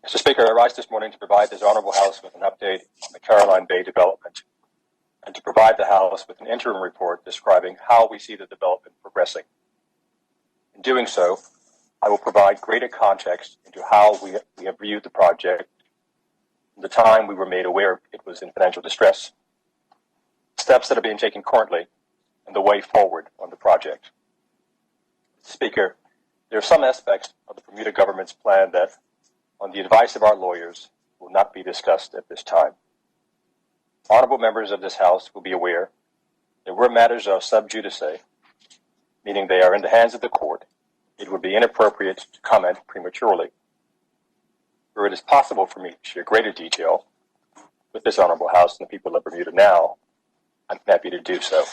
Mr. Speaker, I rise this morning to provide this Honorable House with an update on the Caroline Bay development and to provide the House with an interim report describing how we see the development progressing. In doing so, I will provide greater context into how we have viewed the project from the time we were made aware it was in financial distress, steps that are being taken currently, and the way forward on the project. Mr. Speaker, there are some aspects of the Bermuda government's plan that, on the advice of our lawyers, will not be discussed at this time. Honorable members of this House will be aware that where matters are sub judice, meaning they are in the hands of the court, it would be inappropriate to comment prematurely. Where it is possible for me to share greater detail with this Honorable House and the people of Bermuda now, I'm happy to do so.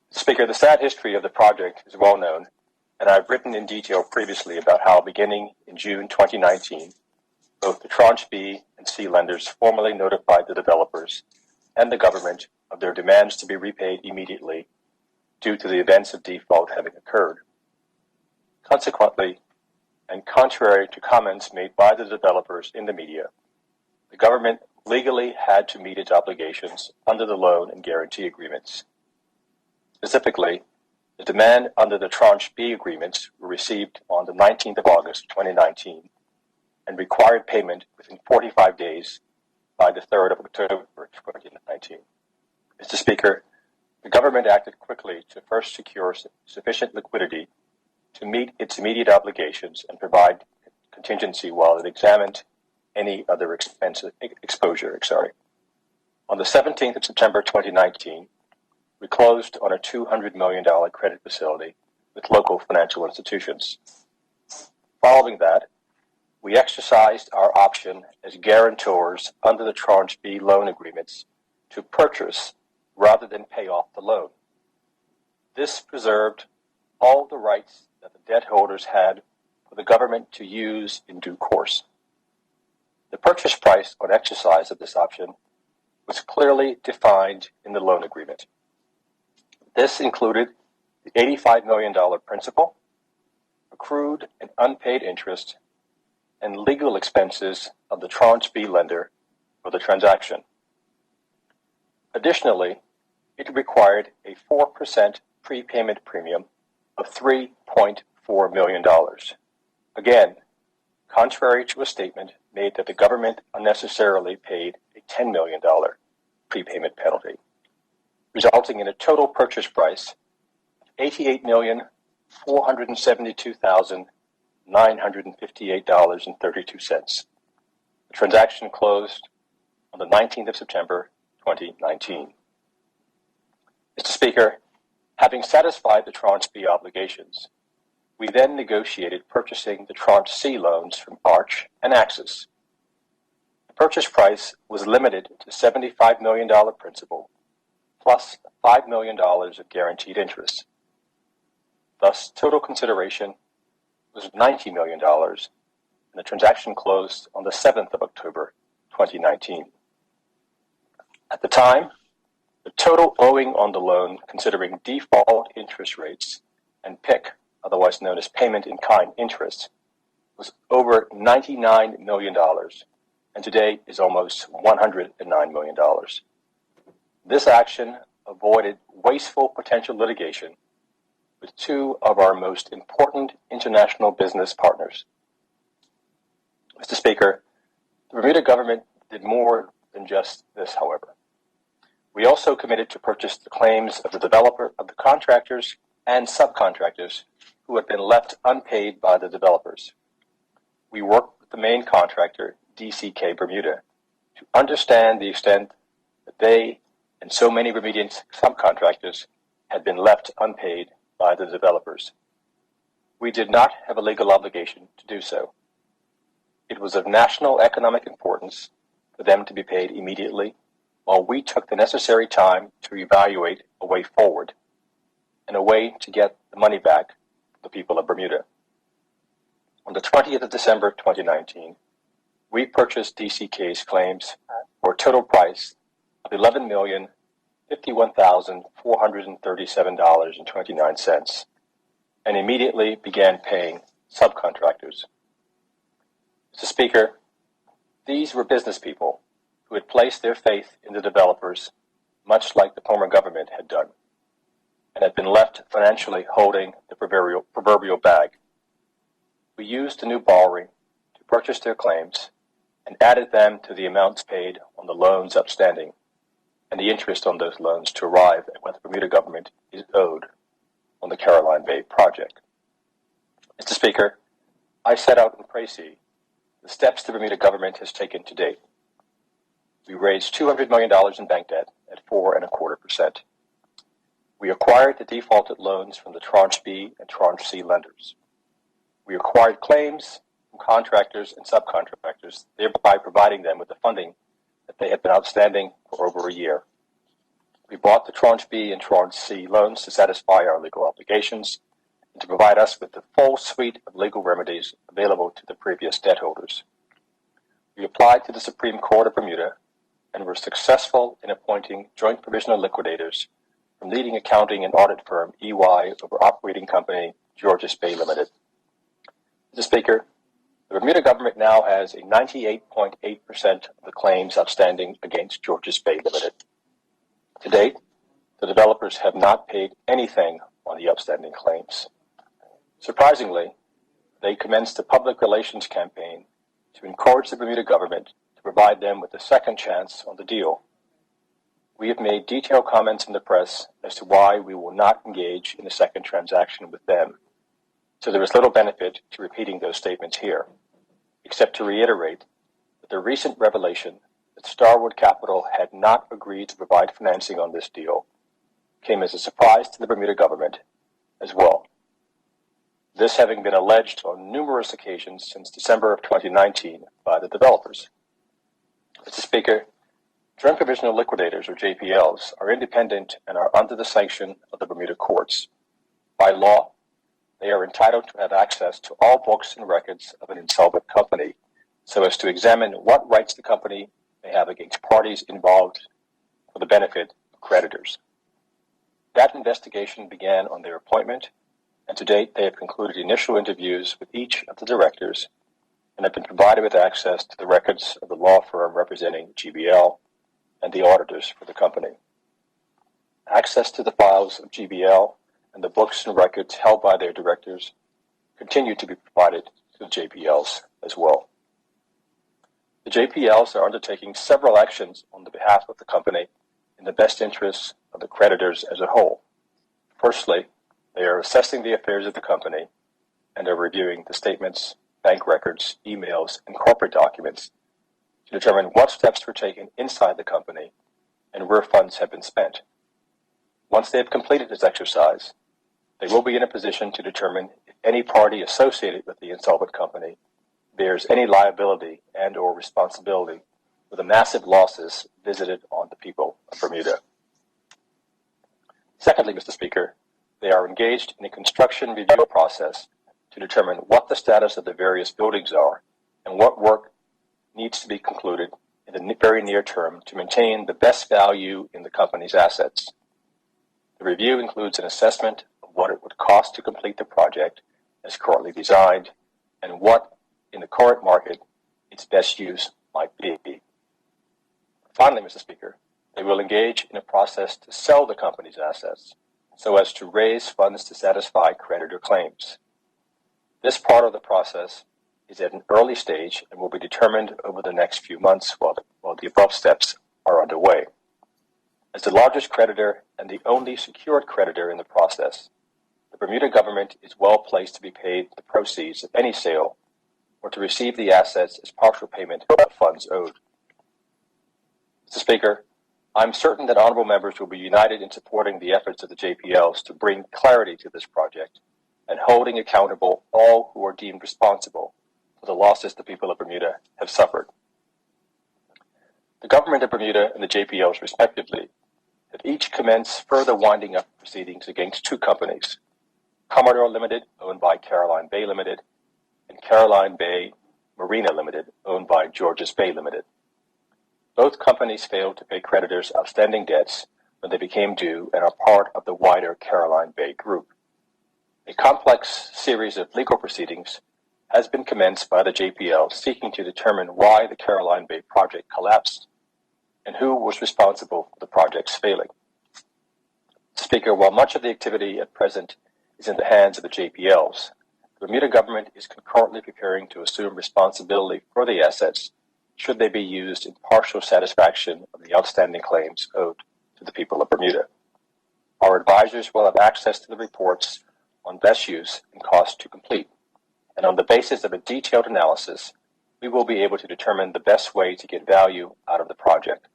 Speaker, the sad history of the project is well known, and I've written in detail previously about how, beginning in June 2019, both the Tranche B and C lenders formally notified the developers and the government of their demands to be repaid immediately due to the events of default having occurred. Consequently, and contrary to comments made by the developers in the media, the government legally had to meet its obligations under the loan and guarantee agreements. Specifically, the demand under the Tranche B agreements were received on the 19th of August 2019 and required payment within 45 days by the 3rd of October 2019. Mr. Speaker, the government acted quickly to first secure sufficient liquidity to meet its immediate obligations and provide contingency while it examined any other exposure. On the 17th of September 2019, we closed on a $200 million credit facility with local financial institutions. Following that, we exercised our option as guarantors under the Tranche B loan agreements to purchase rather than pay off the loan. This preserved all the rights that the debt holders had for the government to use in due course. The purchase price on exercise of this option was clearly defined in the loan agreement. This included the $85 million principal, accrued and unpaid interest, and legal expenses of the Tranche B lender for the transaction. Additionally, it required a 4% prepayment premium of $3.4 million. Again, contrary to a statement made that the government unnecessarily paid a $10 million prepayment penalty, resulting in a total purchase price of $88,472,958.32. The transaction closed on the 19th of September 2019. Mr. Speaker, having satisfied the Tranche B obligations, we then negotiated purchasing the Tranche C loans from Arch and Axis. The purchase price was limited to $75 million principal plus $5 million of guaranteed interest. Thus, total consideration was $90 million, and the transaction closed on the 7th of October 2019. At the time, the total owing on the loan, considering default interest rates and PIK, otherwise known as payment in kind interest, was over $99 million, and today is almost $109 million. This action avoided wasteful potential litigation with two of our most important international business partners. Mr. Speaker, the Bermuda government did more than just this, however. We also committed to purchase the claims of the developer, of the contractors and subcontractors who had been left unpaid by the developers. We worked with the main contractor, DCK Bermuda, to understand the extent that they and so many Bermudian subcontractors had been left unpaid by the developers. We did not have a legal obligation to do so. It was of national economic importance for them to be paid immediately, while we took the necessary time to evaluate a way forward and a way to get the money back to the people of Bermuda. On the 20th of December 2019, we purchased DCK's claims for a total price of $11,051,437.29 and immediately began paying subcontractors. Mr. Mr. Speaker, these were business people who had placed their faith in the developers, much like the former government had done, and had been left financially holding the proverbial bag. We used the new borrowing to purchase their claims and added them to the amounts paid on the loans outstanding and the interest on those loans to arrive at what the Bermuda government is owed on the Caroline Bay project. Mr. Speaker, I set out in précis the steps the Bermuda government has taken to date. We raised $200 million in bank debt at 4.25%. We acquired the defaulted loans from the Tranche B and Tranche C lenders. We acquired claims from contractors and subcontractors, thereby providing them with the funding that they had been outstanding for over a year. We bought the Tranche B and Tranche C loans to satisfy our legal obligations and to provide us with the full suite of legal remedies available to the previous debt holders. We applied to the Supreme Court of Bermuda and were successful in appointing joint provisional liquidators from leading accounting and audit firm EY over operating company Georges Bay Limited. Mr. Speaker, the Bermuda government now has a 98.8% of the claims outstanding against Georges Bay Limited. To date, the developers have not paid anything on the outstanding claims. Surprisingly, they commenced a public relations campaign to encourage the Bermuda government to provide them with a second chance on the deal. We have made detailed comments in the press as to why we will not engage in a second transaction with them, so there is little benefit to repeating those statements here, except to reiterate that the recent revelation that Starwood Capital had not agreed to provide financing on this deal came as a surprise to the Bermuda government as well. This having been alleged on numerous occasions since December of 2019 by the developers. Mr. Speaker, joint provisional liquidators, or JPLs, are independent and are under the sanction of the Bermuda courts. By law, they are entitled to have access to all books and records of an insolvent company so as to examine what rights the company may have against parties involved for the benefit of creditors. That investigation began on their appointment, and to date they have concluded initial interviews with each of the directors and have been provided with access to the records of the law firm representing GBL and the auditors for the company. Access to the files of GBL and the books and records held by their directors continue to be provided to the JPLs as well. The JPLs are undertaking several actions on the behalf of the company in the best interests of the creditors as a whole. Firstly, they are assessing the affairs of the company and are reviewing the statements, bank records, emails, and corporate documents to determine what steps were taken inside the company and where funds have been spent. Once they have completed this exercise, they will be in a position to determine if any party associated with the insolvent company bears any liability and or responsibility for the massive losses visited on the people of Bermuda. Secondly, Mr. Speaker, they are engaged in a construction review process to determine what the status of the various buildings are and what work needs to be concluded in the very near term to maintain the best value in the company's assets. The review includes an assessment of what it would cost to complete the project as currently designed and what, in the current market, its best use might be. Finally, Mr. Speaker, they will engage in a process to sell the company's assets so as to raise funds to satisfy creditor claims. This part of the process is at an early stage and will be determined over the next few months while the above steps are underway. As the largest creditor and the only secured creditor in the process, the Bermuda government is well placed to be paid the proceeds of any sale or to receive the assets as partial payment of funds owed. Mr. Speaker, I'm certain that honorable members will be united in supporting the efforts of the JPLs to bring clarity to this project and holding accountable all who are deemed responsible for the losses the people of Bermuda have suffered. The government of Bermuda and the JPLs, respectively, have each commenced further winding up proceedings against two companies, Commodore Limited, owned by Caroline Bay Limited, and Caroline Bay Marina Limited, owned by Georges Bay Limited. Both companies failed to pay creditors' outstanding debts when they became due and are part of the wider Caroline Bay Group. A complex series of legal proceedings has been commenced by the JPL seeking to determine why the Caroline Bay project collapsed and who was responsible for the project's failing. Speaker, while much of the activity at present is in the hands of the JPLs, the Bermuda government is concurrently preparing to assume responsibility for the assets should they be used in partial satisfaction of the outstanding claims owed to the people of Bermuda. Our advisors will have access to the reports on best use and cost to complete, and on the basis of a detailed analysis, we will be able to determine the best way to get value out of the project.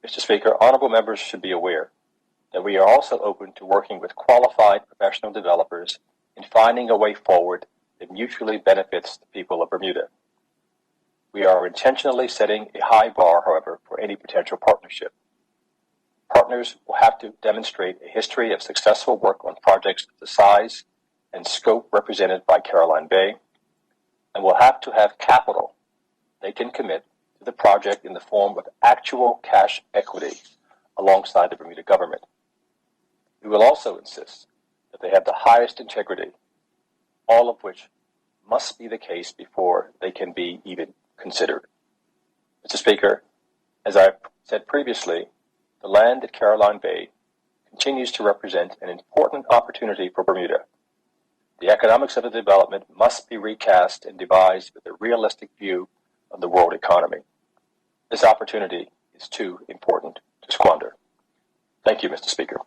Mr. Speaker, honorable members should be aware that we are also open to working with qualified professional developers in finding a way forward that mutually benefits the people of Bermuda. We are intentionally setting a high bar, however, for any potential partnership. Partners will have to demonstrate a history of successful work on projects of the size and scope represented by Caroline Bay, and will have to have capital they can commit to the project in the form of actual cash equity alongside the Bermuda government. We will also insist that they have the highest integrity, all of which must be the case before they can be even considered. Mr. Speaker, as I said previously, the land at Caroline Bay continues to represent an important opportunity for Bermuda. The economics of the development must be recast and devised with a realistic view of the world economy. This opportunity is too important to squander. Thank you, Mr. Speaker.